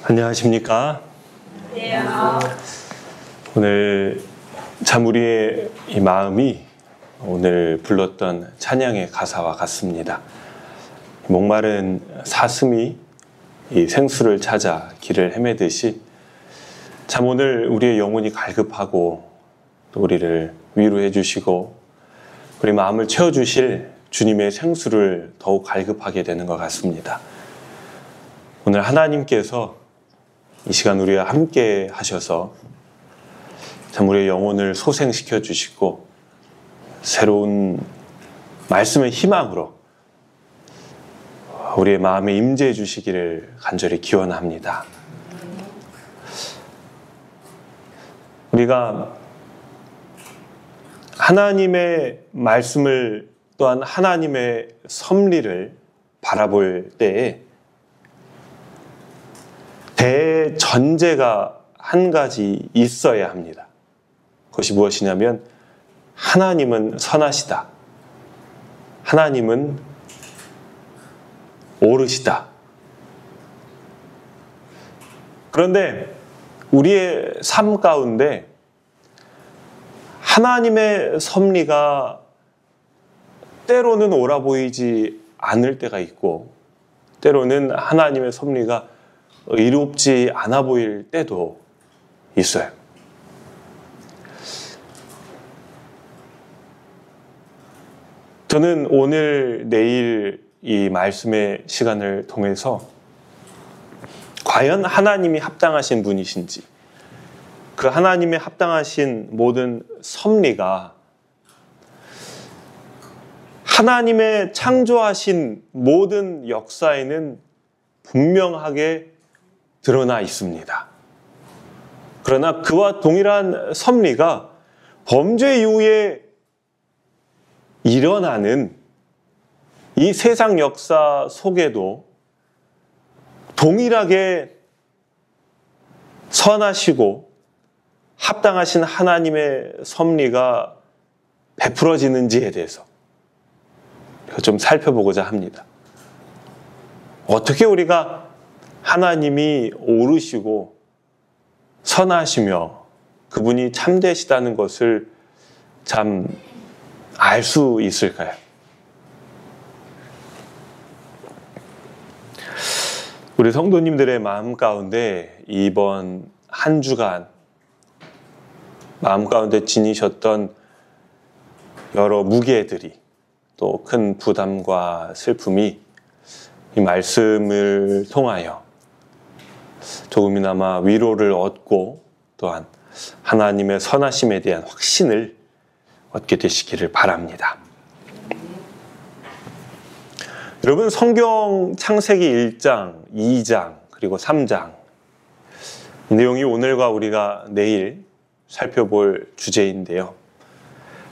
안녕하십니까? 네. 오늘 참 우리의 이 마음이 오늘 불렀던 찬양의 가사와 같습니다. 목마른 사슴이 이 생수를 찾아 길을 헤매듯이 참 오늘 우리의 영혼이 갈급하고 또 우리를 위로해 주시고 우리 마음을 채워주실 주님의 생수를 더욱 갈급하게 되는 것 같습니다. 오늘 하나님께서 이 시간 우리와 함께 하셔서 참 우리의 영혼을 소생시켜 주시고 새로운 말씀의 희망으로 우리의 마음에 임재해 주시기를 간절히 기원합니다. 우리가 하나님의 말씀을 또한 하나님의 섭리를 바라볼 때에 대전제가 한 가지 있어야 합니다. 그것이 무엇이냐면 하나님은 선하시다. 하나님은 옳으시다. 그런데 우리의 삶 가운데 하나님의 섭리가 때로는 옳아 보이지 않을 때가 있고 때로는 하나님의 섭리가 의롭지 않아 보일 때도 있어요. 저는 오늘 내일 이 말씀의 시간을 통해서 과연 하나님이 합당하신 분이신지 그 하나님의 합당하신 모든 섭리가 하나님의 창조하신 모든 역사에는 분명하게 드러나 있습니다. 그러나 그와 동일한 섭리가 범죄 이후에 일어나는 이 세상 역사 속에도 동일하게 선하시고 합당하신 하나님의 섭리가 베풀어지는지에 대해서 좀 살펴보고자 합니다. 어떻게 우리가 하나님이 옳으시고 선하시며 그분이 참되시다는 것을 참 알 수 있을까요? 우리 성도님들의 마음 가운데 이번 한 주간 마음 가운데 지니셨던 여러 무게들이 또 큰 부담과 슬픔이 이 말씀을 통하여 조금이나마 위로를 얻고 또한 하나님의 선하심에 대한 확신을 얻게 되시기를 바랍니다. 여러분, 성경 창세기 1장, 2장, 그리고 3장 내용이 오늘과 우리가 내일 살펴볼 주제인데요.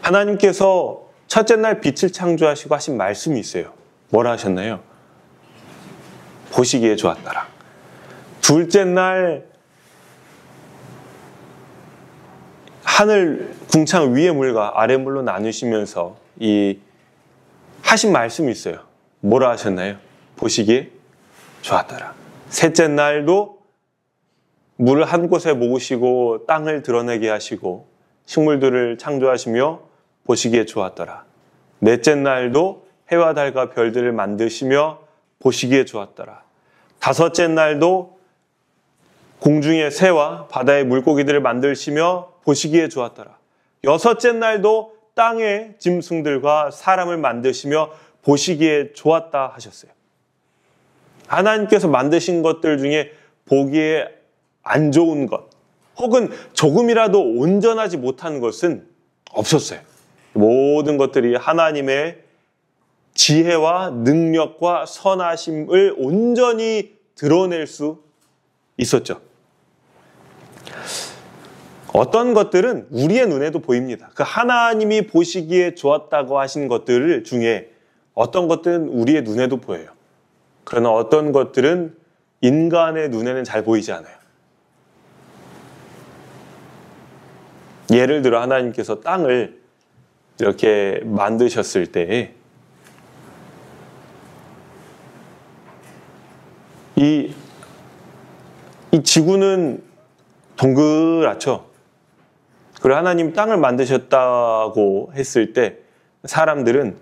하나님께서 첫째 날 빛을 창조하시고 하신 말씀이 있어요. 뭐라 하셨나요? 보시기에 좋았더라. 둘째 날 하늘 궁창 위의 물과 아래 물로 나누시면서 이 하신 말씀이 있어요. 뭐라 하셨나요? 보시기에 좋았더라. 셋째 날도 물을 한 곳에 모으시고 땅을 드러내게 하시고 식물들을 창조하시며 보시기에 좋았더라. 넷째 날도 해와 달과 별들을 만드시며 보시기에 좋았더라. 다섯째 날도 공중의 새와 바다의 물고기들을 만드시며 보시기에 좋았더라. 여섯째 날도 땅의 짐승들과 사람을 만드시며 보시기에 좋았다 하셨어요. 하나님께서 만드신 것들 중에 보기에 안 좋은 것 혹은 조금이라도 온전하지 못한 것은 없었어요. 모든 것들이 하나님의 지혜와 능력과 선하심을 온전히 드러낼 수 있었죠. 어떤 것들은 우리의 눈에도 보입니다. 그 하나님이 보시기에 좋았다고 하신 것들 중에 어떤 것들은 우리의 눈에도 보여요. 그러나 어떤 것들은 인간의 눈에는 잘 보이지 않아요. 예를 들어 하나님께서 땅을 이렇게 만드셨을 때 이 이 지구는 동그랗죠. 그리고 하나님 땅을 만드셨다고 했을 때 사람들은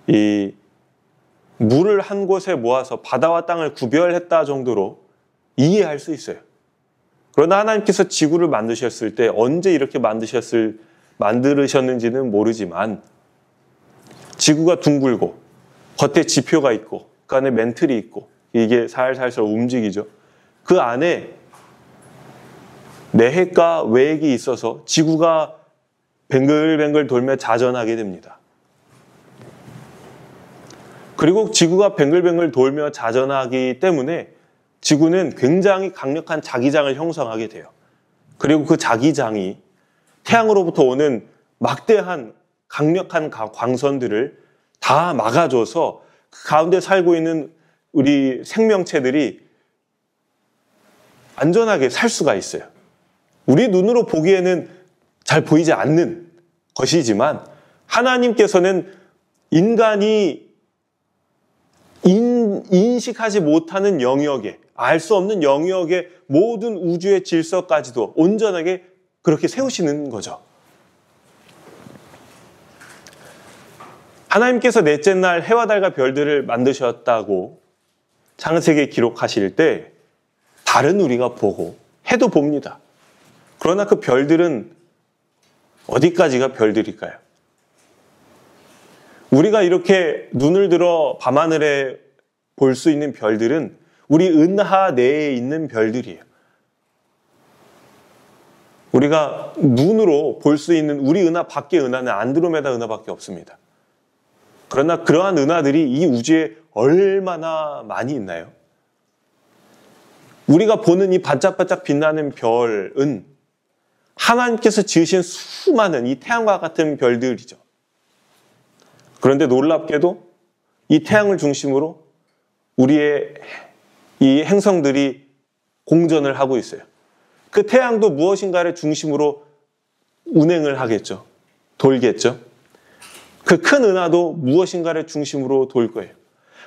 이 물을 한 곳에 모아서 바다와 땅을 구별했다 정도로 이해할 수 있어요. 그러나 하나님께서 지구를 만드셨을 때 언제 이렇게 만드셨는지는 모르지만 지구가 둥글고 겉에 지표가 있고 그 안에 멘틀이 있고 이게 살살살 움직이죠. 그 안에 내핵과 외핵이 있어서 지구가 뱅글뱅글 돌며 자전하게 됩니다. 그리고 지구가 뱅글뱅글 돌며 자전하기 때문에 지구는 굉장히 강력한 자기장을 형성하게 돼요. 그리고 그 자기장이 태양으로부터 오는 막대한 강력한 광선들을 다 막아줘서 그 가운데 살고 있는 우리 생명체들이 안전하게 살 수가 있어요. 우리 눈으로 보기에는 잘 보이지 않는 것이지만 하나님께서는 인간이 인식하지 못하는 영역에, 알 수 없는 영역의 모든 우주의 질서까지도 온전하게 그렇게 세우시는 거죠. 하나님께서 넷째 날 해와 달과 별들을 만드셨다고 창세기에 기록하실 때 달은 우리가 보고 해도 봅니다. 그러나 그 별들은 어디까지가 별들일까요? 우리가 이렇게 눈을 들어 밤하늘에 볼 수 있는 별들은 우리 은하 내에 있는 별들이에요. 우리가 눈으로 볼 수 있는 우리 은하 밖의 은하는 안드로메다 은하밖에 없습니다. 그러나 그러한 은하들이 이 우주에 얼마나 많이 있나요? 우리가 보는 이 반짝반짝 빛나는 별은 하나님께서 지으신 수많은 이 태양과 같은 별들이죠. 그런데 놀랍게도 이 태양을 중심으로 우리의 이 행성들이 공전을 하고 있어요. 그 태양도 무엇인가를 중심으로 운행을 하겠죠. 돌겠죠. 그 큰 은하도 무엇인가를 중심으로 돌 거예요.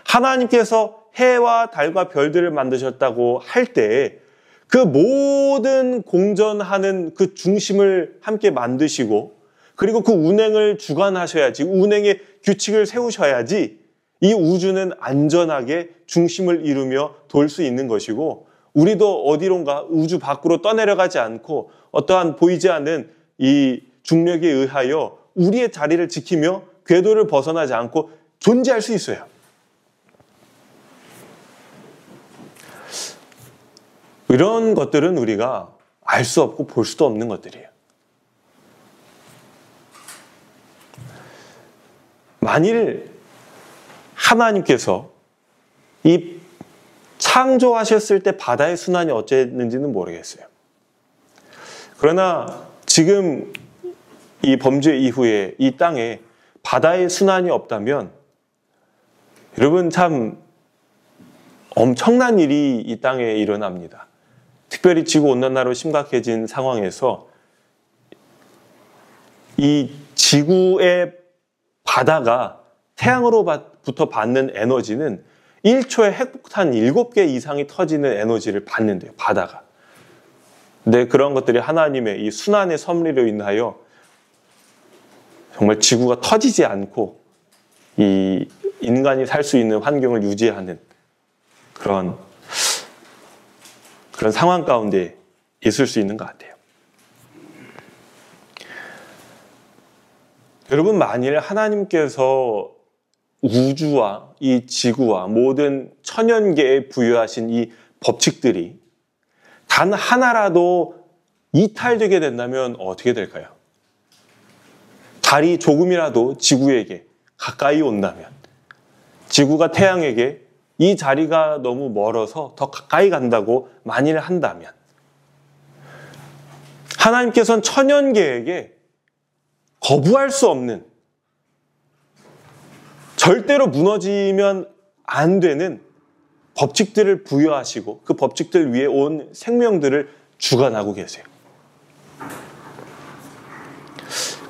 하나님께서 해와 달과 별들을 만드셨다고 할 때 그 모든 공전하는 그 중심을 함께 만드시고 그리고 그 운행을 주관하셔야지, 운행의 규칙을 세우셔야지 이 우주는 안전하게 중심을 이루며 돌 수 있는 것이고 우리도 어디론가 우주 밖으로 떠내려가지 않고 어떠한 보이지 않는 이 중력에 의하여 우리의 자리를 지키며 궤도를 벗어나지 않고 존재할 수 있어요. 이런 것들은 우리가 알 수 없고 볼 수도 없는 것들이에요. 만일 하나님께서 이 창조하셨을 때 바다의 순환이 어땠는지는 모르겠어요. 그러나 지금 이 범죄 이후에 이 땅에 바다의 순환이 없다면 여러분 참 엄청난 일이 이 땅에 일어납니다. 특별히 지구온난화로 심각해진 상황에서 이 지구의 바다가 태양으로부터 받는 에너지는 1초에 핵폭탄 7개 이상이 터지는 에너지를 받는데요. 바다가. 근데 그런 것들이 하나님의 이 순환의 섭리로 인하여 정말 지구가 터지지 않고 이 인간이 살 수 있는 환경을 유지하는 그런 상황 가운데 있을 수 있는 것 같아요. 여러분, 만일 하나님께서 우주와 이 지구와 모든 천연계에 부여하신 이 법칙들이 단 하나라도 이탈되게 된다면 어떻게 될까요? 달이 조금이라도 지구에게 가까이 온다면, 지구가 태양에게 이 자리가 너무 멀어서 더 가까이 간다고 만일 한다면, 하나님께서는 천연계에게 거부할 수 없는, 절대로 무너지면 안 되는 법칙들을 부여하시고 그 법칙들 위에 온 생명들을 주관하고 계세요.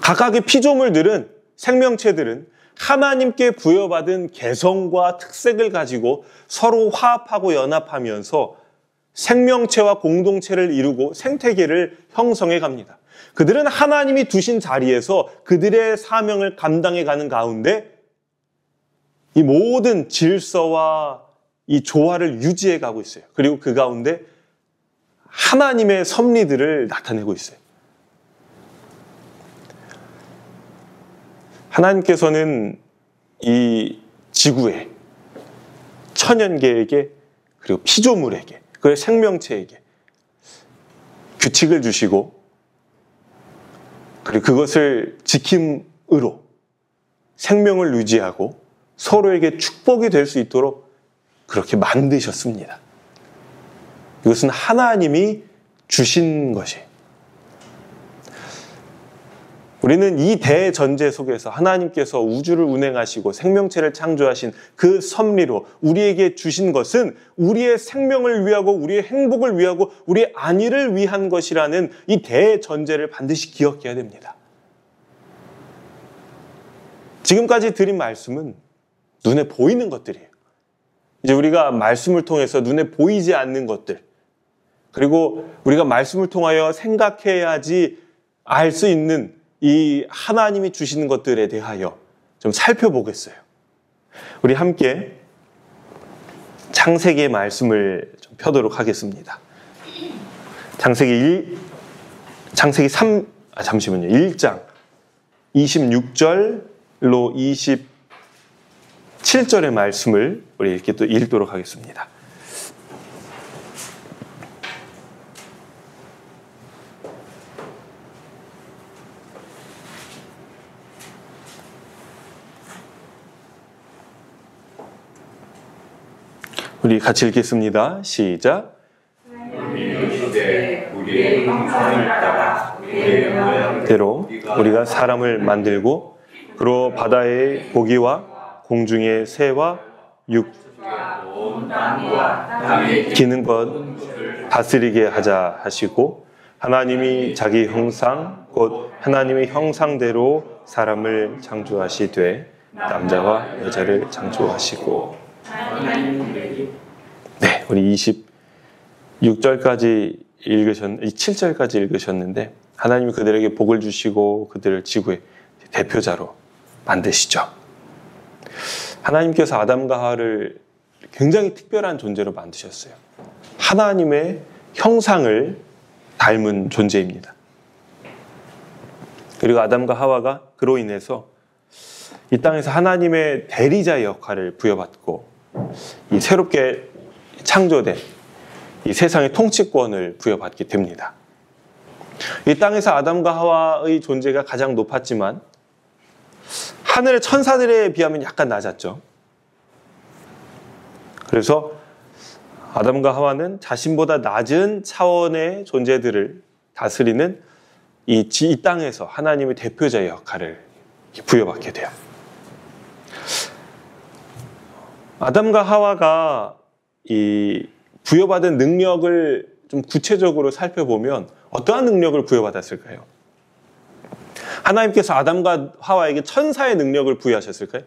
각각의 피조물들은, 생명체들은 하나님께 부여받은 개성과 특색을 가지고 서로 화합하고 연합하면서 생명체와 공동체를 이루고 생태계를 형성해 갑니다. 그들은 하나님이 두신 자리에서 그들의 사명을 감당해 가는 가운데 이 모든 질서와 이 조화를 유지해 가고 있어요. 그리고 그 가운데 하나님의 섭리들을 나타내고 있어요. 하나님께서는 이 지구에, 천연계에게, 그리고 피조물에게, 그리고 생명체에게 규칙을 주시고, 그리고 그것을 지킴으로 생명을 유지하고 서로에게 축복이 될 수 있도록 그렇게 만드셨습니다. 이것은 하나님이 주신 것이에요. 우리는 이 대전제 속에서 하나님께서 우주를 운행하시고 생명체를 창조하신 그 섭리로 우리에게 주신 것은 우리의 생명을 위하고 우리의 행복을 위하고 우리의 안위를 위한 것이라는 이 대전제를 반드시 기억해야 됩니다. 지금까지 드린 말씀은 눈에 보이는 것들이에요. 이제 우리가 말씀을 통해서 눈에 보이지 않는 것들, 그리고 우리가 말씀을 통하여 생각해야지 알 수 있는 이 하나님이 주시는 것들에 대하여 좀 살펴보겠어요. 우리 함께 창세기의 말씀을 좀 펴도록 하겠습니다. 창세기 1장 26절로 27절의 말씀을 우리 이렇게 또 읽도록 하겠습니다. 우리 같이 읽겠습니다. 시작. 우리의 형상을 따라 우리의 모양대로 우리가 사람을 만들고 그로 바다의 고기와 공중의 새와 기는 것 다스리게 하자 하시고 하나님이 자기 형상 곧 하나님의 형상대로 사람을 창조하시되 남자와 여자를 창조하시고. 네, 우리 26절까지 7절까지 읽으셨는데 하나님이 그들에게 복을 주시고 그들을 지구의 대표자로 만드시죠. 하나님께서 아담과 하와를 굉장히 특별한 존재로 만드셨어요. 하나님의 형상을 닮은 존재입니다. 그리고 아담과 하와가 그로 인해서 이 땅에서 하나님의 대리자의 역할을 부여받고 이 새롭게 창조된 이 세상의 통치권을 부여받게 됩니다. 이 땅에서 아담과 하와의 존재가 가장 높았지만 하늘의 천사들에 비하면 약간 낮았죠. 그래서 아담과 하와는 자신보다 낮은 차원의 존재들을 다스리는 이 땅에서 하나님의 대표자의 역할을 부여받게 돼요. 아담과 하와가 이 부여받은 능력을 좀 구체적으로 살펴보면 어떠한 능력을 부여받았을까요? 하나님께서 아담과 하와에게 천사의 능력을 부여하셨을까요?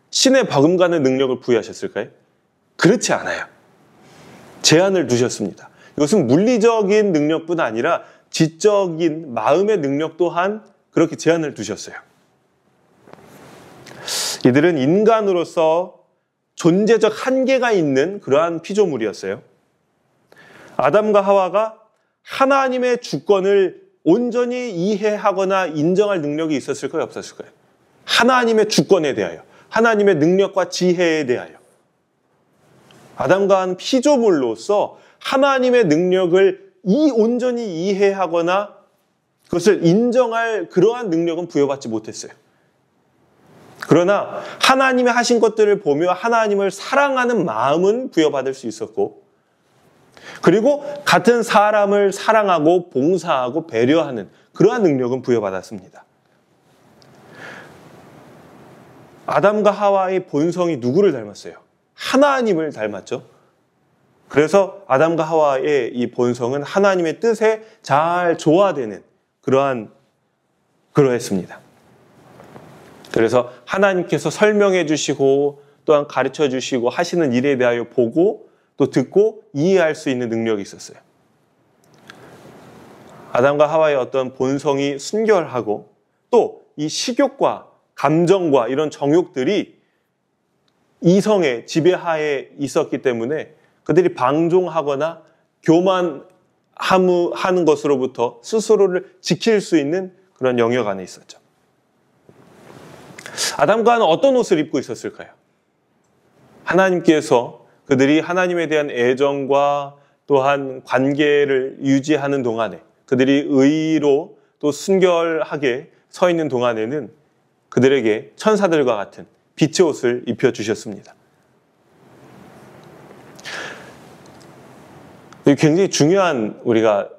신의 버금가는 능력을 부여하셨을까요? 그렇지 않아요. 제한을 두셨습니다. 이것은 물리적인 능력뿐 아니라 지적인 마음의 능력 또한 그렇게 제한을 두셨어요. 이들은 인간으로서 존재적 한계가 있는 그러한 피조물이었어요. 아담과 하와가 하나님의 주권을 온전히 이해하거나 인정할 능력이 있었을까요? 없었을까요? 하나님의 주권에 대하여, 하나님의 능력과 지혜에 대하여. 아담과 한 피조물로서 하나님의 능력을 온전히 이해하거나 그것을 인정할 그러한 능력은 부여받지 못했어요. 그러나 하나님이 하신 것들을 보며 하나님을 사랑하는 마음은 부여받을 수 있었고, 그리고 같은 사람을 사랑하고 봉사하고 배려하는 그러한 능력은 부여받았습니다. 아담과 하와의 본성이 누구를 닮았어요? 하나님을 닮았죠. 그래서 아담과 하와의 이 본성은 하나님의 뜻에 잘 조화되는 그러했습니다. 그래서 하나님께서 설명해 주시고 또한 가르쳐 주시고 하시는 일에 대하여 보고 또 듣고 이해할 수 있는 능력이 있었어요. 아담과 하와의 어떤 본성이 순결하고 또 이 식욕과 감정과 이런 정욕들이 이성의 지배하에 있었기 때문에 그들이 방종하거나 교만하는 것으로부터 스스로를 지킬 수 있는 그런 영역 안에 있었죠. 아담과 하와는 어떤 옷을 입고 있었을까요? 하나님께서 그들이 하나님에 대한 애정과 또한 관계를 유지하는 동안에 그들이 의로 또 순결하게 서 있는 동안에는 그들에게 천사들과 같은 빛의 옷을 입혀주셨습니다. 굉장히 중요한 우리가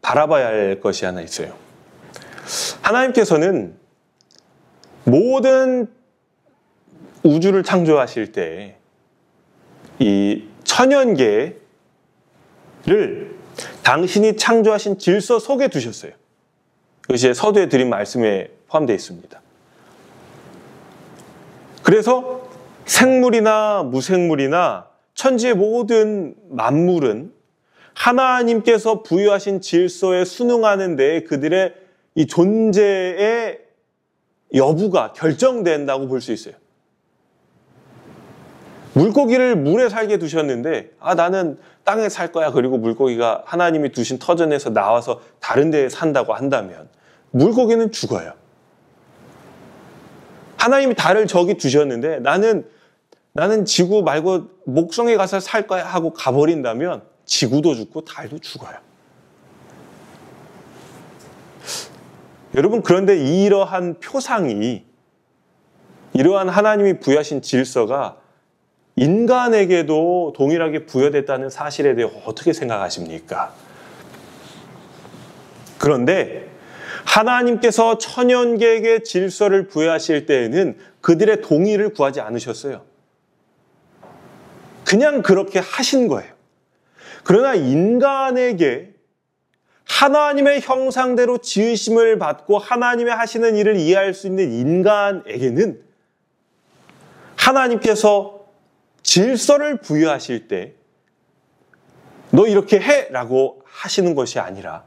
바라봐야 할 것이 하나 있어요. 하나님께서는 모든 우주를 창조하실 때 이 천연계를 당신이 창조하신 질서 속에 두셨어요. 그것이 서두에 드린 말씀에 포함되어 있습니다. 그래서 생물이나 무생물이나 천지의 모든 만물은 하나님께서 부여하신 질서에 순응하는 데에 그들의 이 존재의 여부가 결정된다고 볼 수 있어요. 물고기를 물에 살게 두셨는데 나는 땅에 살 거야. 그리고 물고기가 하나님이 두신 터전에서 나와서 다른 데에 산다고 한다면 물고기는 죽어요. 하나님이 달을 저기 두셨는데 나는 지구 말고 목성에 가서 살 거야 하고 가버린다면 지구도 죽고 달도 죽어요. 여러분, 그런데 이러한 표상이, 이러한 하나님이 부여하신 질서가 인간에게도 동일하게 부여됐다는 사실에 대해 어떻게 생각하십니까? 그런데 하나님께서 천연계에게 질서를 부여하실 때에는 그들의 동의를 구하지 않으셨어요. 그냥 그렇게 하신 거예요. 그러나 인간에게 하나님의 형상대로 지으심을 받고 하나님의 하시는 일을 이해할 수 있는 인간에게는 하나님께서 질서를 부여하실 때 너 이렇게 해! 라고 하시는 것이 아니라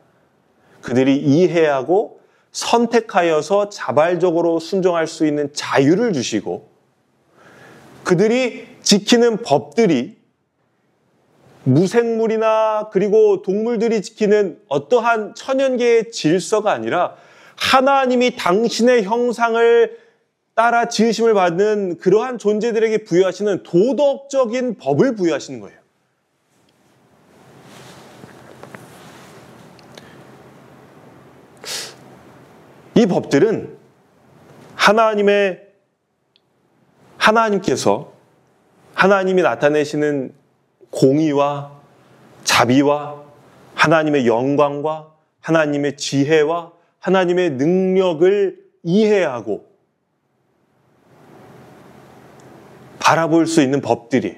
그들이 이해하고 선택하여서 자발적으로 순종할 수 있는 자유를 주시고 그들이 지키는 법들이 무생물이나 그리고 동물들이 지키는 어떠한 천연계의 질서가 아니라 하나님이 당신의 형상을 따라 지으심을 받는 그러한 존재들에게 부여하시는 도덕적인 법을 부여하시는 거예요. 이 법들은 하나님께서 하나님이 나타내시는 공의와 자비와 하나님의 영광과 하나님의 지혜와 하나님의 능력을 이해하고 바라볼 수 있는 법들이에요.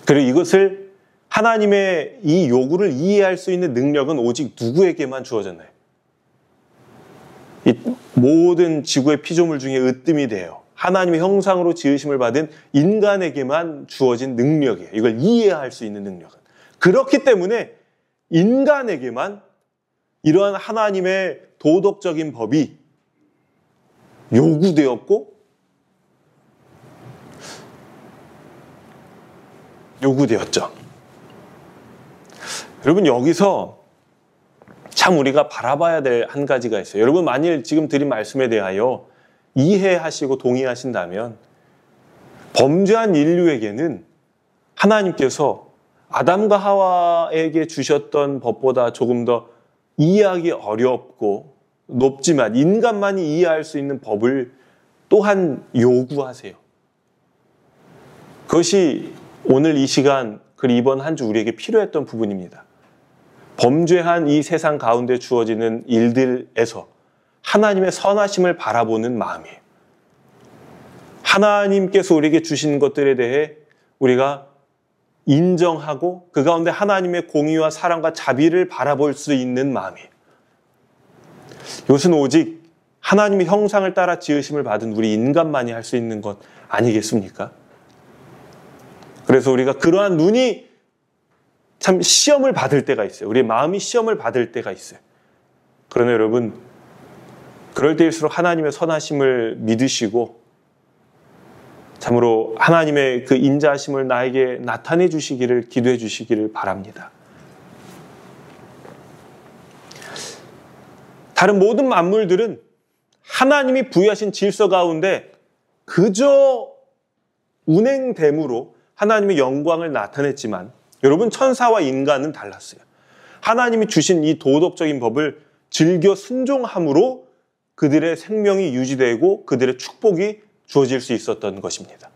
그리고 이것을 하나님의 이 요구를 이해할 수 있는 능력은 오직 누구에게만 주어졌나요? 이 모든 지구의 피조물 중에 으뜸이 돼요. 하나님의 형상으로 지으심을 받은 인간에게만 주어진 능력이에요. 이걸 이해할 수 있는 능력은. 그렇기 때문에 인간에게만 이러한 하나님의 도덕적인 법이 요구되었죠. 여러분, 여기서 참 우리가 바라봐야 될 한 가지가 있어요. 여러분, 만일 지금 드린 말씀에 대하여 이해하시고 동의하신다면 범죄한 인류에게는 하나님께서 아담과 하와에게 주셨던 법보다 조금 더 이해하기 어렵고 높지만 인간만이 이해할 수 있는 법을 또한 요구하세요. 그것이 오늘 이 시간 그리고 이번 한 주 우리에게 필요했던 부분입니다. 범죄한 이 세상 가운데 주어지는 일들에서 하나님의 선하심을 바라보는 마음이에요. 하나님께서 우리에게 주신 것들에 대해 우리가 인정하고 그 가운데 하나님의 공의와 사랑과 자비를 바라볼 수 있는 마음이에요. 이것은 오직 하나님의 형상을 따라 지으심을 받은 우리 인간만이 할 수 있는 것 아니겠습니까? 그래서 우리가 그러한 눈이 참 시험을 받을 때가 있어요. 우리의 마음이 시험을 받을 때가 있어요. 그러나 여러분, 그럴 때일수록 하나님의 선하심을 믿으시고 참으로 하나님의 그 인자하심을 나에게 나타내 주시기를 기도해 주시기를 바랍니다. 다른 모든 만물들은 하나님이 부여하신 질서 가운데 그저 운행됨으로 하나님의 영광을 나타냈지만 여러분, 천사와 인간은 달랐어요. 하나님이 주신 이 도덕적인 법을 즐겨 순종함으로 그들의 생명이 유지되고 그들의 축복이 주어질 수 있었던 것입니다.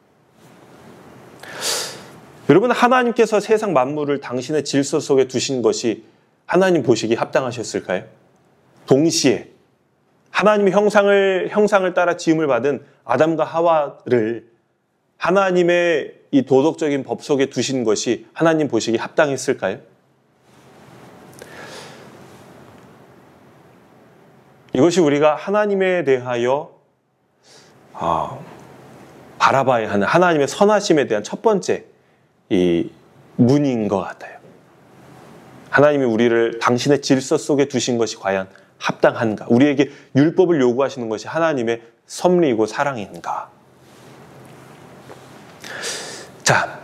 여러분, 하나님께서 세상 만물을 당신의 질서 속에 두신 것이 하나님 보시기에 합당하셨을까요? 동시에 하나님의 형상을 따라 지음을 받은 아담과 하와를 하나님의 이 도덕적인 법 속에 두신 것이 하나님 보시기에 합당했을까요? 이것이 우리가 하나님에 대하여 바라봐야 하는 하나님의 선하심에 대한 첫 번째 이 문인 것 같아요. 하나님이 우리를 당신의 질서 속에 두신 것이 과연 합당한가? 우리에게 율법을 요구하시는 것이 하나님의 섭리이고 사랑인가? 자,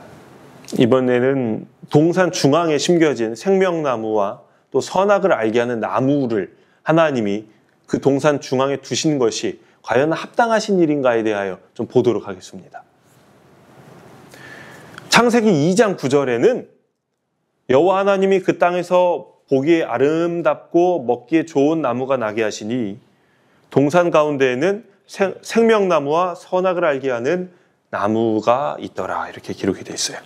이번에는 동산 중앙에 심겨진 생명나무와 또 선악을 알게 하는 나무를 하나님이 그 동산 중앙에 두신 것이 과연 합당하신 일인가에 대하여 좀 보도록 하겠습니다. 창세기 2장 9절에는 여호와 하나님이 그 땅에서 보기에 아름답고 먹기에 좋은 나무가 나게 하시니 동산 가운데에는 생명나무와 선악을 알게 하는 나무가 있더라, 이렇게 기록이 되어 있어요.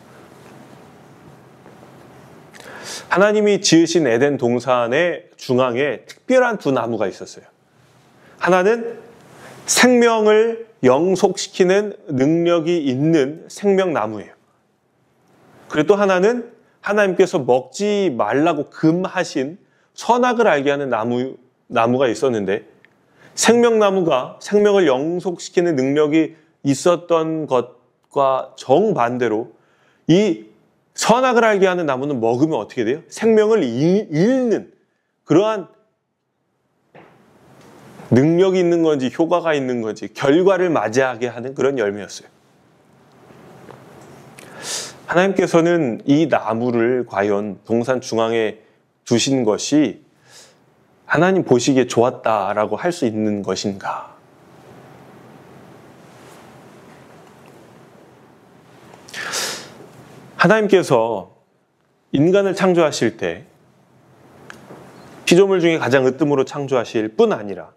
하나님이 지으신 에덴 동산의 중앙에 특별한 두 나무가 있었어요. 하나는 생명을 영속시키는 능력이 있는 생명나무예요. 그리고 또 하나는 하나님께서 먹지 말라고 금하신 선악을 알게 하는 나무가 있었는데, 생명나무가 생명을 영속시키는 능력이 있었던 것과 정반대로 이 선악을 알게 하는 나무는 먹으면 어떻게 돼요? 생명을 잃는 그러한 능력이 있는 건지 효과가 있는 건지 결과를 맞이하게 하는 그런 열매였어요. 하나님께서는 이 나무를 과연 동산 중앙에 두신 것이 하나님 보시기에 좋았다라고 할 수 있는 것인가? 하나님께서 인간을 창조하실 때 피조물 중에 가장 으뜸으로 창조하실 뿐 아니라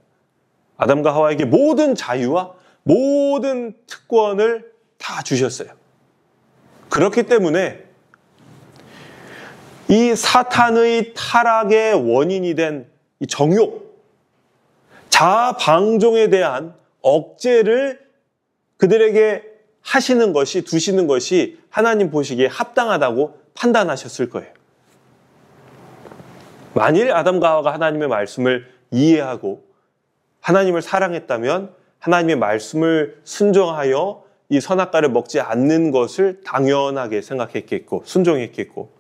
아담과 하와에게 모든 자유와 모든 특권을 다 주셨어요. 그렇기 때문에 이 사탄의 타락의 원인이 된 이 정욕, 자아방종에 대한 억제를 그들에게 하시는 것이, 두시는 것이 하나님 보시기에 합당하다고 판단하셨을 거예요. 만일 아담과 하와가 하나님의 말씀을 이해하고 하나님을 사랑했다면 하나님의 말씀을 순종하여 이 선악과를 먹지 않는 것을 당연하게 생각했겠고 순종했겠고,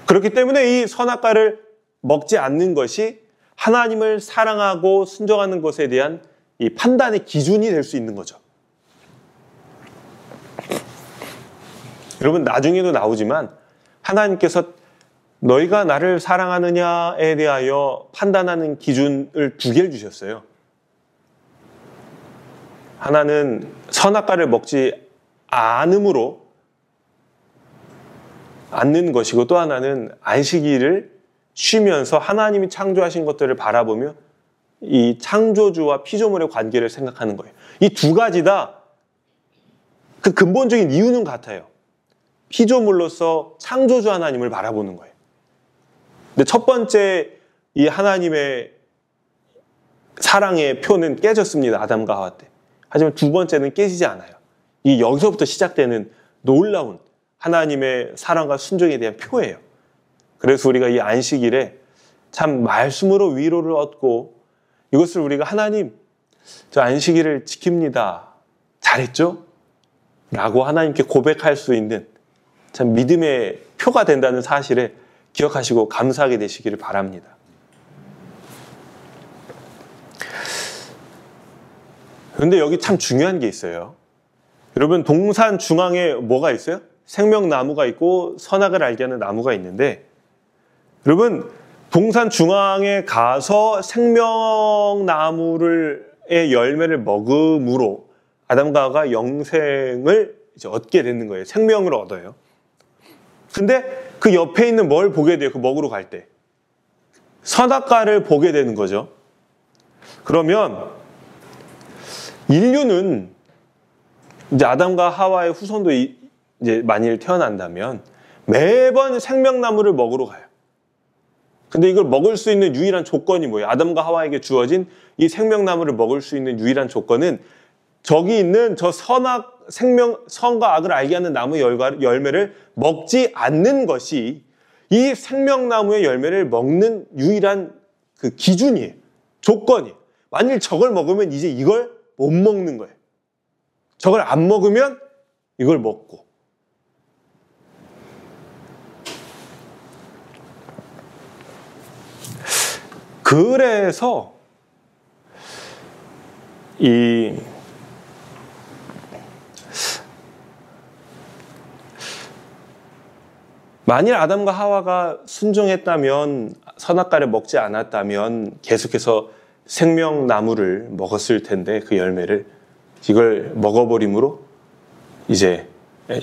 그렇기 때문에 이 선악과를 먹지 않는 것이 하나님을 사랑하고 순종하는 것에 대한 이 판단의 기준이 될 수 있는 거죠. 여러분, 나중에도 나오지만 하나님께서 너희가 나를 사랑하느냐에 대하여 판단하는 기준을 두 개를 주셨어요. 하나는 선악과를 먹지 않는 것이고, 또 하나는 안식일을 쉬면서 하나님이 창조하신 것들을 바라보며 이 창조주와 피조물의 관계를 생각하는 거예요. 이 두 가지 다 그 근본적인 이유는 같아요. 피조물로서 창조주 하나님을 바라보는 거예요. 근데 첫 번째 이 하나님의 사랑의 표는 깨졌습니다. 아담과 하와 때. 하지만 두 번째는 깨지지 않아요. 이 여기서부터 시작되는 놀라운 하나님의 사랑과 순종에 대한 표예요. 그래서 우리가 이 안식일에 참 말씀으로 위로를 얻고 이것을 우리가 하나님, 저 안식일을 지킵니다. 잘했죠? 라고 하나님께 고백할 수 있는 참 믿음의 표가 된다는 사실에 기억하시고 감사하게 되시기를 바랍니다. 그런데 여기 참 중요한 게 있어요. 여러분, 동산 중앙에 뭐가 있어요? 생명나무가 있고 선악을 알게 하는 나무가 있는데, 여러분, 동산 중앙에 가서 생명나무의 열매를 먹음으로 아담과 하와가 영생을 이제 얻게 되는 거예요. 생명을 얻어요. 근데 그 옆에 있는 뭘 보게 돼요? 그 먹으러 갈 때. 선악과를 보게 되는 거죠. 그러면 인류는 이제 아담과 하와의 후손도 이제 만일 태어난다면 매번 생명나무를 먹으러 가요. 근데 이걸 먹을 수 있는 유일한 조건이 뭐예요? 아담과 하와에게 주어진 이 생명나무를 먹을 수 있는 유일한 조건은 저기 있는 저 선과 악을 알게 하는 나무 열매를 먹지 않는 것이 이 생명나무의 열매를 먹는 유일한 그 기준이에요. 조건이에요. 만일 저걸 먹으면 이제 이걸 못 먹는 거예요. 저걸 안 먹으면 이걸 먹고. 그래서 만일 아담과 하와가 순종했다면, 선악과를 먹지 않았다면 계속해서 생명나무를 먹었을 텐데, 그 열매를, 이걸 먹어버림으로 이제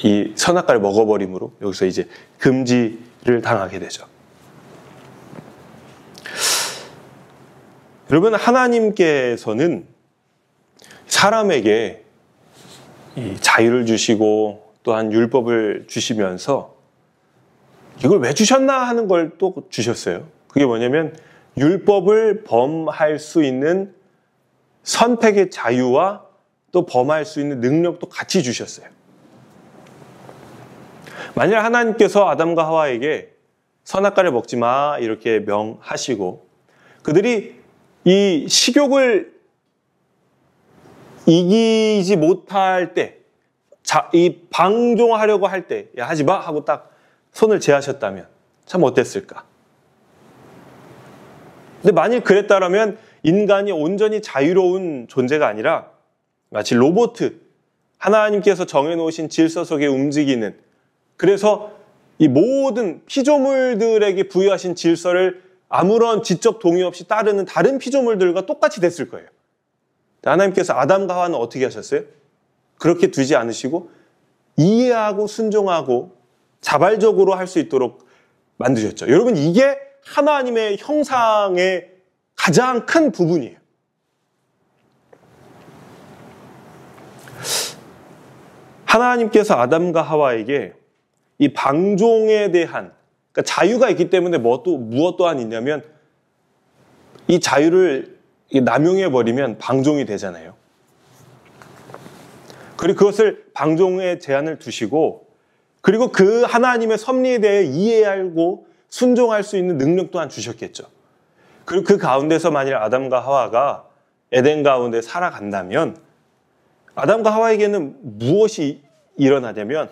이 선악과를 먹어버림으로 여기서 이제 금지를 당하게 되죠. 여러분, 하나님께서는 사람에게 이 자유를 주시고 또한 율법을 주시면서 이걸 왜 주셨나 하는 걸 또 주셨어요. 그게 뭐냐면 율법을 범할 수 있는 선택의 자유와 또 범할 수 있는 능력도 같이 주셨어요. 만일 하나님께서 아담과 하와에게 선악과를 먹지 마 이렇게 명하시고 그들이 이 식욕을 이기지 못할 때, 이 방종하려고 할 때, 야, 하지 마! 하고 딱 손을 제하셨다면 참 어땠을까? 근데 만일 그랬다면 인간이 온전히 자유로운 존재가 아니라 마치 로봇, 하나님께서 정해놓으신 질서 속에 움직이는, 그래서 이 모든 피조물들에게 부여하신 질서를 아무런 지적 동의 없이 따르는 다른 피조물들과 똑같이 됐을 거예요. 하나님께서 아담과 하와는 어떻게 하셨어요? 그렇게 두지 않으시고 이해하고 순종하고 자발적으로 할 수 있도록 만드셨죠. 여러분, 이게 하나님의 형상의 가장 큰 부분이에요. 하나님께서 아담과 하와에게 이 방종에 대한, 그러니까 자유가 있기 때문에 무엇 또한 있냐면 이 자유를 남용해버리면 방종이 되잖아요. 그리고 그것을 방종의 제한을 두시고, 그리고 그 하나님의 섭리에 대해 이해하고 순종할 수 있는 능력 또한 주셨겠죠. 그리고 그 가운데서 만일 아담과 하와가 에덴 가운데 살아간다면 아담과 하와에게는 무엇이 일어나냐면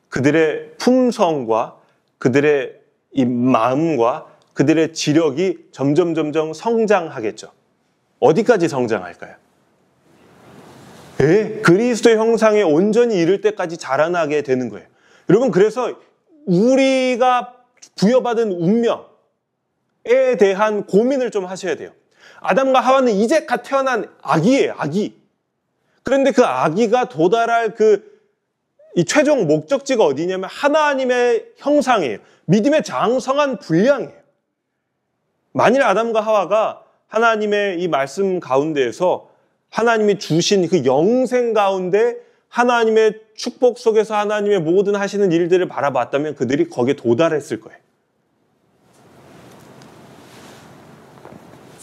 그들의 품성과 그들의 이 마음과 그들의 지력이 점점 성장하겠죠. 어디까지 성장할까요? 그리스도의 형상에 온전히 이를 때까지 자라나게 되는 거예요. 여러분, 그래서 우리가 부여받은 운명에 대한 고민을 좀 하셔야 돼요. 아담과 하와는 이제 갓 태어난 아기예요, 아기. 그런데 그 아기가 도달할 이 최종 목적지가 어디냐면 하나님의 형상이에요. 믿음의 장성한 분량이에요. 만일 아담과 하와가 하나님의 이 말씀 가운데에서 하나님이 주신 그 영생 가운데 하나님의 축복 속에서 하나님의 모든 하시는 일들을 바라봤다면 그들이 거기에 도달했을 거예요.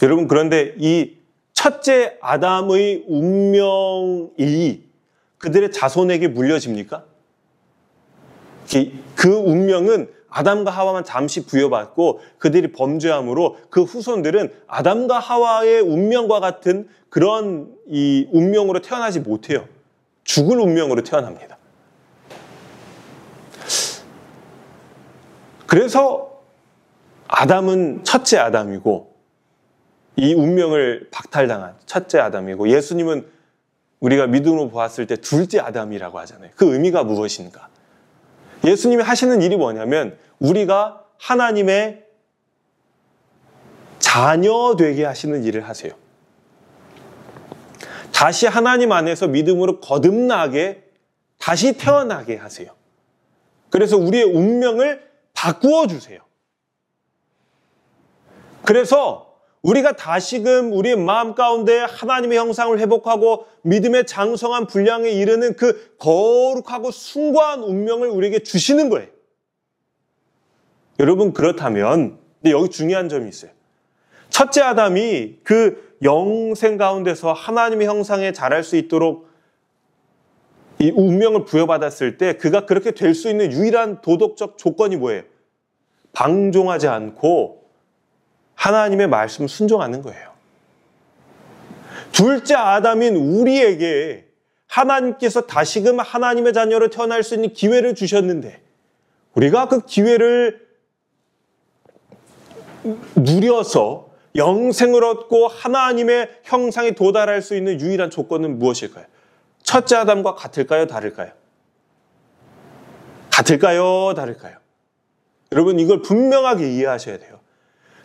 여러분, 그런데 이 첫째 아담의 운명이 그들의 자손에게 물려집니까? 그 운명은 아담과 하와만 잠시 부여받고 그들이 범죄함으로 그 후손들은 아담과 하와의 운명과 같은 그런 이 운명으로 태어나지 못해요. 죽을 운명으로 태어납니다. 그래서 아담은 첫째 아담이고 이 운명을 박탈당한 첫째 아담이고 예수님은 우리가 믿음으로 보았을 때 둘째 아담이라고 하잖아요. 그 의미가 무엇인가? 예수님이 하시는 일이 뭐냐면 우리가 하나님의 자녀 되게 하시는 일을 하세요. 다시 하나님 안에서 믿음으로 거듭나게 다시 태어나게 하세요. 그래서 우리의 운명을 바꾸어 주세요. 그래서 우리가 다시금 우리의 마음 가운데 하나님의 형상을 회복하고 믿음의 장성한 분량에 이르는 그 거룩하고 숭고한 운명을 우리에게 주시는 거예요. 여러분 그렇다면 근데 여기 중요한 점이 있어요. 첫째 아담이 그 영생 가운데서 하나님의 형상에 자랄 수 있도록 이 운명을 부여받았을 때 그가 그렇게 될 수 있는 유일한 도덕적 조건이 뭐예요? 방종하지 않고 하나님의 말씀을 순종하는 거예요. 둘째 아담인 우리에게 하나님께서 다시금 하나님의 자녀로 태어날 수 있는 기회를 주셨는데 우리가 그 기회를 누려서 영생을 얻고 하나님의 형상에 도달할 수 있는 유일한 조건은 무엇일까요? 첫째 아담과 같을까요? 다를까요? 같을까요? 다를까요? 여러분 이걸 분명하게 이해하셔야 돼요.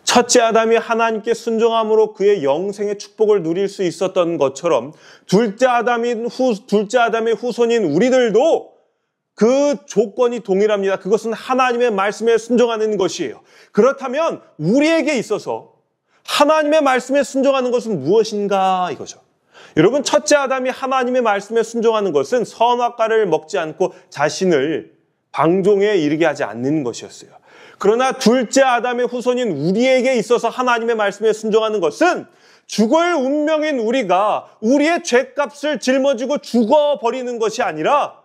첫째 아담이 하나님께 순종함으로 그의 영생의 축복을 누릴 수 있었던 것처럼 둘째 아담의 후손인 우리들도 그 조건이 동일합니다. 그것은 하나님의 말씀에 순종하는 것이에요. 그렇다면 우리에게 있어서 하나님의 말씀에 순종하는 것은 무엇인가 이거죠. 여러분 첫째 아담이 하나님의 말씀에 순종하는 것은 선악과를 먹지 않고 자신을 방종에 이르게 하지 않는 것이었어요. 그러나 둘째 아담의 후손인 우리에게 있어서 하나님의 말씀에 순종하는 것은 죽을 운명인 우리가 우리의 죄값을 짊어지고 죽어버리는 것이 아니라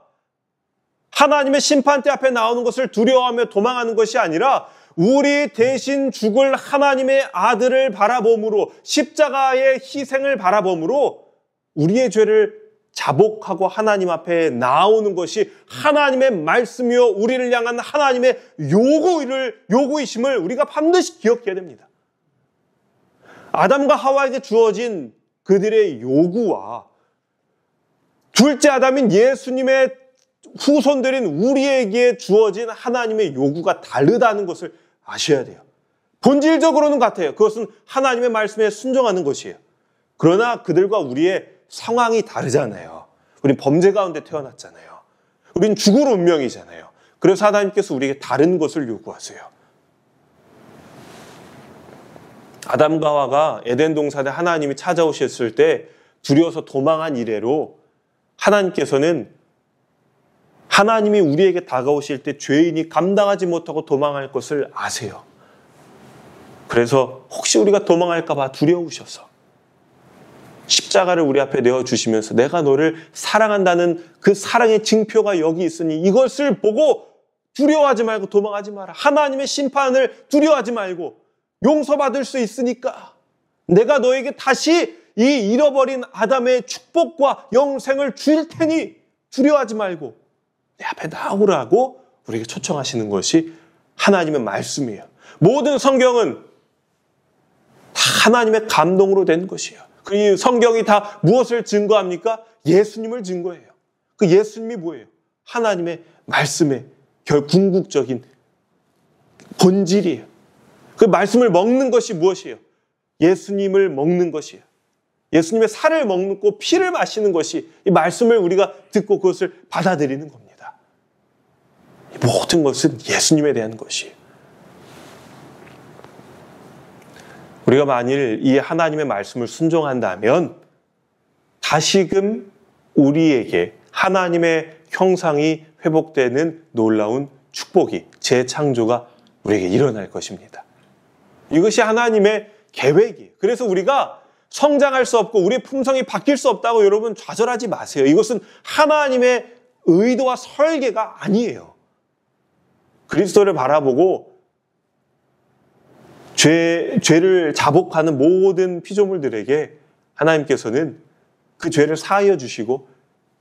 하나님의 심판대 앞에 나오는 것을 두려워하며 도망하는 것이 아니라 우리 대신 죽을 하나님의 아들을 바라봄으로 십자가의 희생을 바라봄으로 우리의 죄를 자복하고 하나님 앞에 나오는 것이 하나님의 말씀이요 우리를 향한 하나님의 요구이심을 우리가 반드시 기억해야 됩니다. 아담과 하와에게 주어진 그들의 요구와 둘째 아담인 예수님의 후손들인 우리에게 주어진 하나님의 요구가 다르다는 것을 아셔야 돼요. 본질적으로는 같아요. 그것은 하나님의 말씀에 순종하는 것이에요. 그러나 그들과 우리의 상황이 다르잖아요. 우린 범죄 가운데 태어났잖아요. 우린 죽을 운명이잖아요. 그래서 하나님께서 우리에게 다른 것을 요구하세요. 아담과 하와가 에덴 동산에 하나님이 찾아오셨을 때 두려워서 도망한 이래로 하나님께서는 하나님이 우리에게 다가오실 때 죄인이 감당하지 못하고 도망할 것을 아세요. 그래서 혹시 우리가 도망할까 봐 두려우셔서 십자가를 우리 앞에 내어주시면서 내가 너를 사랑한다는 그 사랑의 징표가 여기 있으니 이것을 보고 두려워하지 말고 도망하지 마라. 하나님의 심판을 두려워하지 말고 용서받을 수 있으니까 내가 너에게 다시 이 잃어버린 아담의 축복과 영생을 줄 테니 두려워하지 말고 내 앞에 나오라고 우리에게 초청하시는 것이 하나님의 말씀이에요. 모든 성경은 다 하나님의 감동으로 된 것이에요. 그 성경이 다 무엇을 증거합니까? 예수님을 증거해요. 그 예수님이 뭐예요? 하나님의 말씀의 궁극적인 본질이에요. 그 말씀을 먹는 것이 무엇이에요? 예수님을 먹는 것이에요. 예수님의 살을 먹고 피를 마시는 것이 이 말씀을 우리가 듣고 그것을 받아들이는 겁니다. 모든 것은 예수님에 대한 것이에요. 우리가 만일 이 하나님의 말씀을 순종한다면 다시금 우리에게 하나님의 형상이 회복되는 놀라운 축복이 재창조가 우리에게 일어날 것입니다. 이것이 하나님의 계획이에요. 그래서 우리가 성장할 수 없고 우리의 품성이 바뀔 수 없다고 여러분 좌절하지 마세요. 이것은 하나님의 의도와 설계가 아니에요. 그리스도를 바라보고 죄를 자복하는 모든 피조물들에게 하나님께서는 그 죄를 사하여 주시고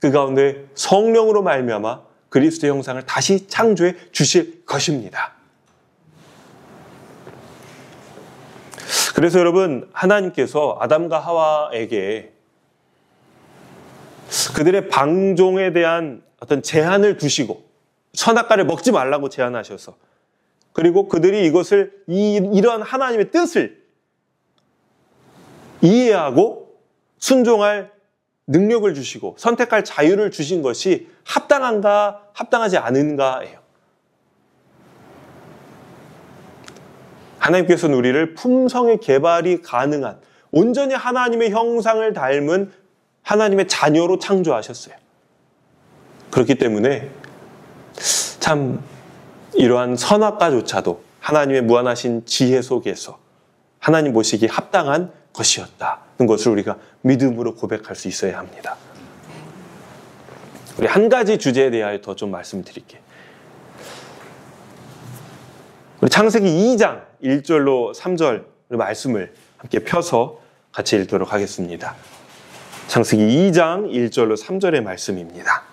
그 가운데 성령으로 말미암아 그리스도의 형상을 다시 창조해 주실 것입니다. 그래서 여러분, 하나님께서 아담과 하와에게 그들의 방종에 대한 어떤 제한을 두시고 선악과를 먹지 말라고 제한하셔서, 그리고 그들이 이것을 이러한 하나님의 뜻을 이해하고 순종할 능력을 주시고 선택할 자유를 주신 것이 합당한가 합당하지 않은가예요. 하나님께서는 우리를 품성의 개발이 가능한 온전히 하나님의 형상을 닮은 하나님의 자녀로 창조하셨어요. 그렇기 때문에 참 이러한 선악과조차도 하나님의 무한하신 지혜 속에서 하나님 보시기에 합당한 것이었다는 것을 우리가 믿음으로 고백할 수 있어야 합니다. 우리 한 가지 주제에 대하여 더 좀 말씀드릴게요. 우리 창세기 2장 1절로 3절 말씀을 함께 펴서 같이 읽도록 하겠습니다. 창세기 2장 1절로 3절의 말씀입니다.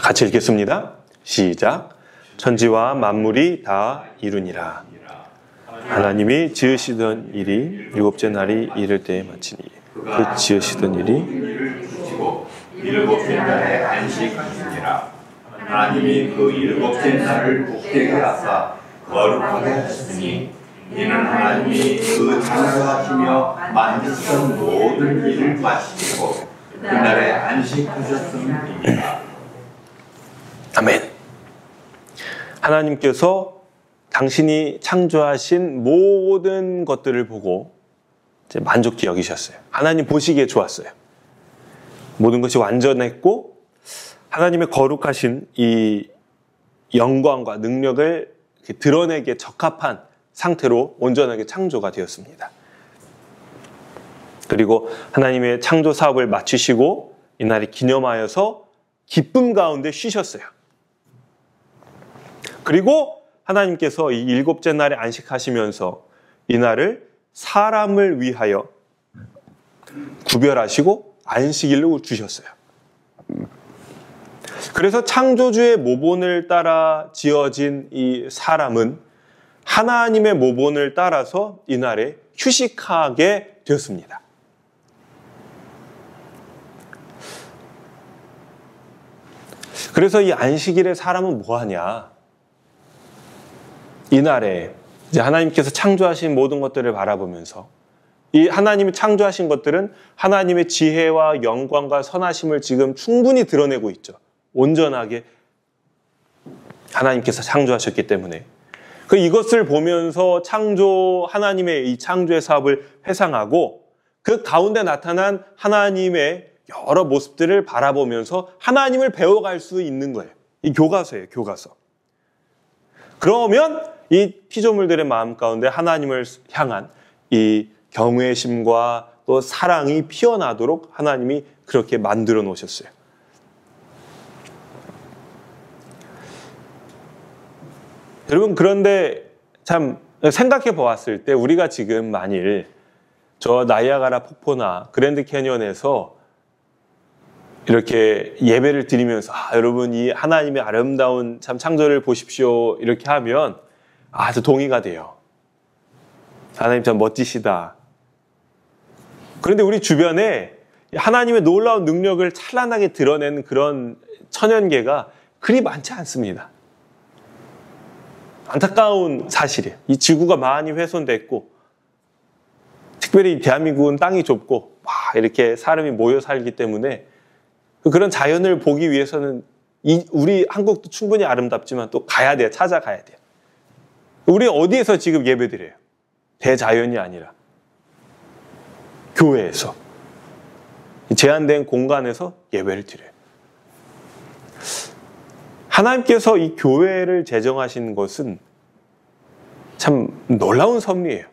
같이 읽겠습니다. 시작. 천지와 만물이 다 이루니라. 하나님이 지으시던 일이 일곱째 날이 이를 때에 마치니 그 지으시던 일이 일곱째 날에 안식하시니라. 하나님이 그 일곱째 날을 복되게 하사 거룩하게 하셨으니 이는 하나님이 그 창조하시며 만드시던 모든 일을 마치시고 그날에 안식하셨음이니라. 아멘. 하나님께서 당신이 창조하신 모든 것들을 보고 이제 만족히 여기셨어요. 하나님 보시기에 좋았어요. 모든 것이 완전했고 하나님의 거룩하신 이 영광과 능력을 드러내기에 적합한 상태로 온전하게 창조가 되었습니다. 그리고 하나님의 창조 사업을 마치시고 이날을 기념하여서 기쁨 가운데 쉬셨어요. 그리고 하나님께서 이 일곱째 날에 안식하시면서 이날을 사람을 위하여 구별하시고 안식일로 주셨어요. 그래서 창조주의 모본을 따라 지어진 이 사람은 하나님의 모본을 따라서 이날에 휴식하게 되었습니다. 그래서 이 안식일에 사람은 뭐 하냐? 이날에 이제 하나님께서 창조하신 모든 것들을 바라보면서 이 하나님이 창조하신 것들은 하나님의 지혜와 영광과 선하심을 지금 충분히 드러내고 있죠. 온전하게 하나님께서 창조하셨기 때문에. 이것을 보면서 하나님의 이 창조의 사업을 회상하고 그 가운데 나타난 하나님의 여러 모습들을 바라보면서 하나님을 배워갈 수 있는 거예요. 이 교과서예요, 교과서. 그러면 이 피조물들의 마음 가운데 하나님을 향한 이 경외심과 또 사랑이 피어나도록 하나님이 그렇게 만들어 놓으셨어요. 여러분, 그런데 참 생각해 보았을 때 우리가 지금 만일 저 나이아가라 폭포나 그랜드 캐니언에서 이렇게 예배를 드리면서 여러분 이 하나님의 아름다운 참 창조를 보십시오 이렇게 하면 아주 동의가 돼요. 하나님 참 멋지시다. 그런데 우리 주변에 하나님의 놀라운 능력을 찬란하게 드러내는 그런 천연계가 그리 많지 않습니다. 안타까운 사실이에요. 이 지구가 많이 훼손됐고 특별히 대한민국은 땅이 좁고 이렇게 사람이 모여 살기 때문에 그런 자연을 보기 위해서는 우리 한국도 충분히 아름답지만 또 가야 돼요. 찾아가야 돼요. 우리 어디에서 지금 예배드려요? 대자연이 아니라 교회에서 제한된 공간에서 예배를 드려요. 하나님께서 이 교회를 제정하신 것은 참 놀라운 섭리예요.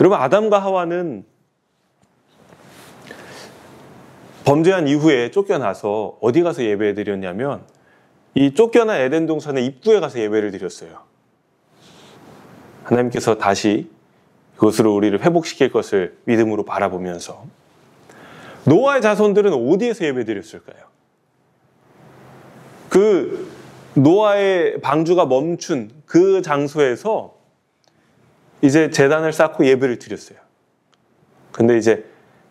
여러분, 아담과 하와는 범죄한 이후에 쫓겨나서 어디 가서 예배 드렸냐면 이 쫓겨난 에덴 동산의 입구에 가서 예배를 드렸어요. 하나님께서 다시 그것으로 우리를 회복시킬 것을 믿음으로 바라보면서 노아의 자손들은 어디에서 예배 드렸을까요? 그 노아의 방주가 멈춘 그 장소에서 이제 제단을 쌓고 예배를 드렸어요. 근데 이제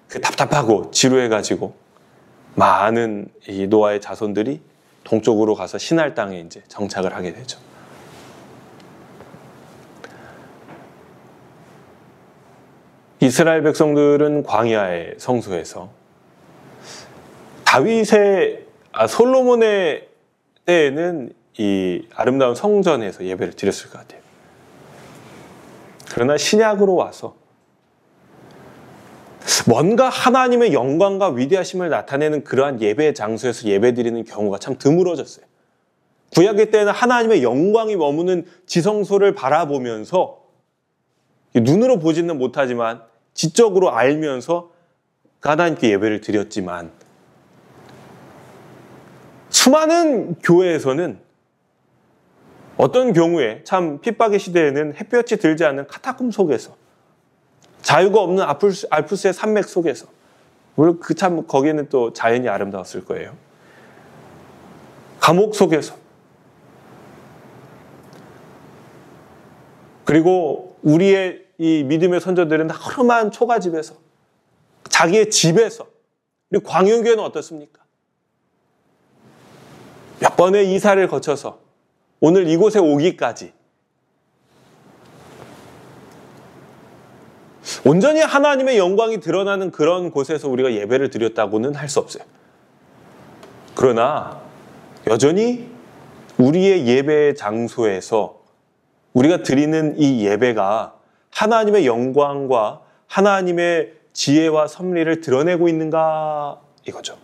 그 답답하고 지루해가지고 많은 이 노아의 자손들이 동쪽으로 가서 시날 땅에 이제 정착을 하게 되죠. 이스라엘 백성들은 광야의 성소에서 솔로몬의 때에는 이 아름다운 성전에서 예배를 드렸을 것 같아요. 그러나 신약으로 와서 뭔가 하나님의 영광과 위대하심을 나타내는 그러한 예배 장소에서 예배드리는 경우가 참 드물어졌어요. 구약의 때는 하나님의 영광이 머무는 지성소를 바라보면서 눈으로 보지는 못하지만 지적으로 알면서 하나님께 예배를 드렸지만 수많은 교회에서는 어떤 경우에 참 핍박의 시대에는 햇볕이 들지 않는 카타콤 속에서 자유가 없는 알프스의 산맥 속에서 물론 참 거기에는 또 자연이 아름다웠을 거예요. 감옥 속에서 그리고 우리의 이 믿음의 선조들은 허름한 초가집에서 자기의 집에서 그리고 광영교회는 어떻습니까? 몇 번의 이사를 거쳐서 오늘 이곳에 오기까지 온전히 하나님의 영광이 드러나는 그런 곳에서 우리가 예배를 드렸다고는 할 수 없어요. 그러나 여전히 우리의 예배 장소에서 우리가 드리는 이 예배가 하나님의 영광과 하나님의 지혜와 섭리를 드러내고 있는가 이거죠.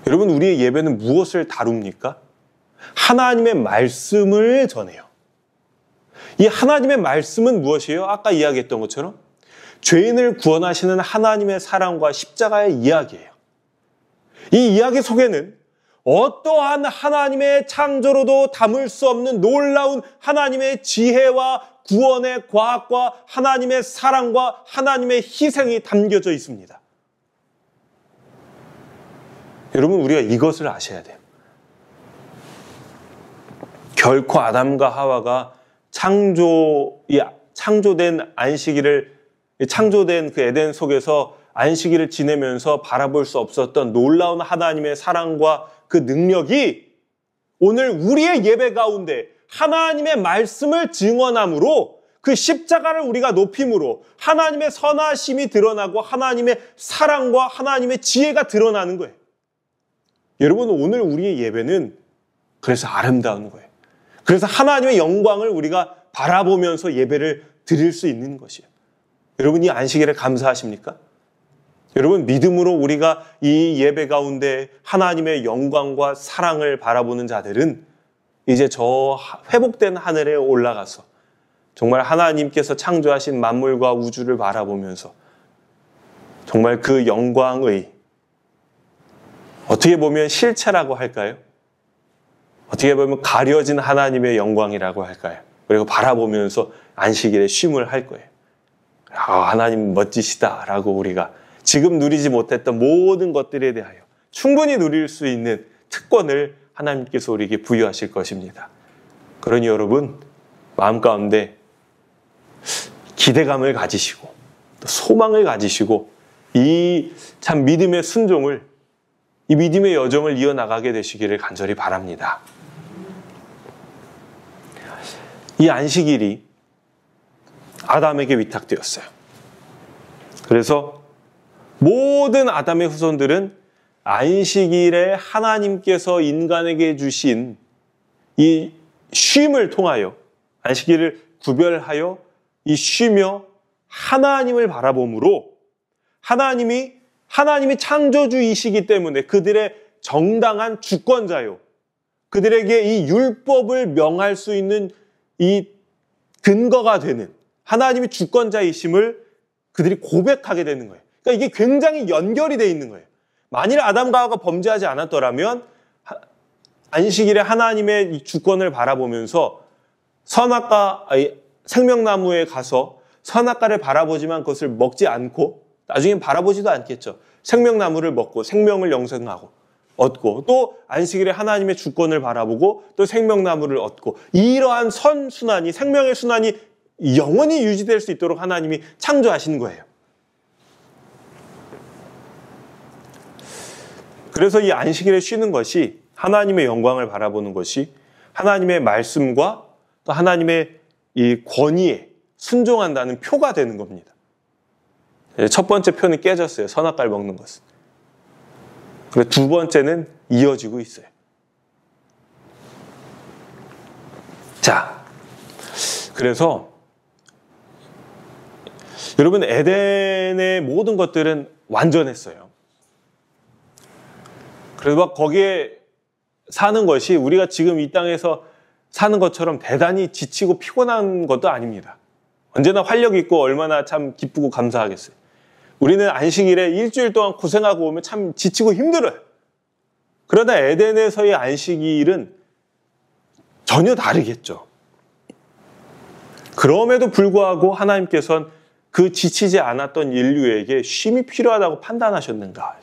여러분, 우리의 예배는 무엇을 다룹니까? 하나님의 말씀을 전해요. 이 하나님의 말씀은 무엇이에요? 아까 이야기했던 것처럼 죄인을 구원하시는 하나님의 사랑과 십자가의 이야기예요. 이 이야기 속에는 어떠한 하나님의 창조로도 담을 수 없는 놀라운 하나님의 지혜와 구원의 과학과 하나님의 사랑과 하나님의 희생이 담겨져 있습니다. 여러분, 우리가 이것을 아셔야 돼요. 결코 아담과 하와가 창조된 그 에덴 속에서 안식일을 지내면서 바라볼 수 없었던 놀라운 하나님의 사랑과 그 능력이 오늘 우리의 예배 가운데 하나님의 말씀을 증언함으로 그 십자가를 우리가 높임으로 하나님의 선하심이 드러나고 하나님의 사랑과 하나님의 지혜가 드러나는 거예요. 여러분, 오늘 우리의 예배는 그래서 아름다운 거예요. 그래서 하나님의 영광을 우리가 바라보면서 예배를 드릴 수 있는 것이에요. 여러분, 이 안식일에 감사하십니까? 여러분, 믿음으로 우리가 이 예배 가운데 하나님의 영광과 사랑을 바라보는 자들은 이제 저 회복된 하늘에 올라가서 정말 하나님께서 창조하신 만물과 우주를 바라보면서 정말 그 영광의 어떻게 보면 실체라고 할까요? 어떻게 보면 가려진 하나님의 영광이라고 할까요? 그리고 바라보면서 안식일에 쉼을 할 거예요. 하나님 멋지시다라고 우리가 지금 누리지 못했던 모든 것들에 대하여 충분히 누릴 수 있는 특권을 하나님께서 우리에게 부여하실 것입니다. 그러니 여러분, 마음 가운데 기대감을 가지시고 또 소망을 가지시고 이 참 믿음의 순종을, 이 믿음의 여정을 이어나가게 되시기를 간절히 바랍니다. 이 안식일이 아담에게 위탁되었어요. 그래서 모든 아담의 후손들은 안식일에 하나님께서 인간에게 주신 이 쉼을 통하여 안식일을 구별하여 이 쉬며 하나님을 바라봄으로 하나님이 창조주이시기 때문에 그들의 정당한 주권자요, 그들에게 이 율법을 명할 수 있는 이 근거가 되는 하나님이 주권자이심을 그들이 고백하게 되는 거예요. 그러니까 이게 굉장히 연결이 되어 있는 거예요. 만일 아담과 하와가 범죄하지 않았더라면 안식일에 하나님의 이 주권을 바라보면서 생명나무에 가서 선악과를 바라보지만 그것을 먹지 않고 나중엔 바라보지도 않겠죠. 생명나무를 먹고 생명을 영생하고 얻고 또 안식일에 하나님의 주권을 바라보고 또 생명나무를 얻고 이러한 선순환이 생명의 순환이 영원히 유지될 수 있도록 하나님이 창조하신 거예요. 그래서 이 안식일에 쉬는 것이 하나님의 영광을 바라보는 것이 하나님의 말씀과 또 하나님의 이 권위에 순종한다는 표가 되는 겁니다. 첫 번째 표는 깨졌어요. 선악과를 먹는 것은. 그리고 두 번째는 이어지고 있어요. 자, 그래서 여러분 에덴의 모든 것들은 완전했어요. 그래서 막 거기에 사는 것이 우리가 지금 이 땅에서 사는 것처럼 대단히 지치고 피곤한 것도 아닙니다. 언제나 활력 있고 얼마나 참 기쁘고 감사하겠어요. 우리는 안식일에 일주일 동안 고생하고 오면 참 지치고 힘들어요. 그러나 에덴에서의 안식일은 전혀 다르겠죠. 그럼에도 불구하고 하나님께서는 그 지치지 않았던 인류에게 쉼이 필요하다고 판단하셨는가.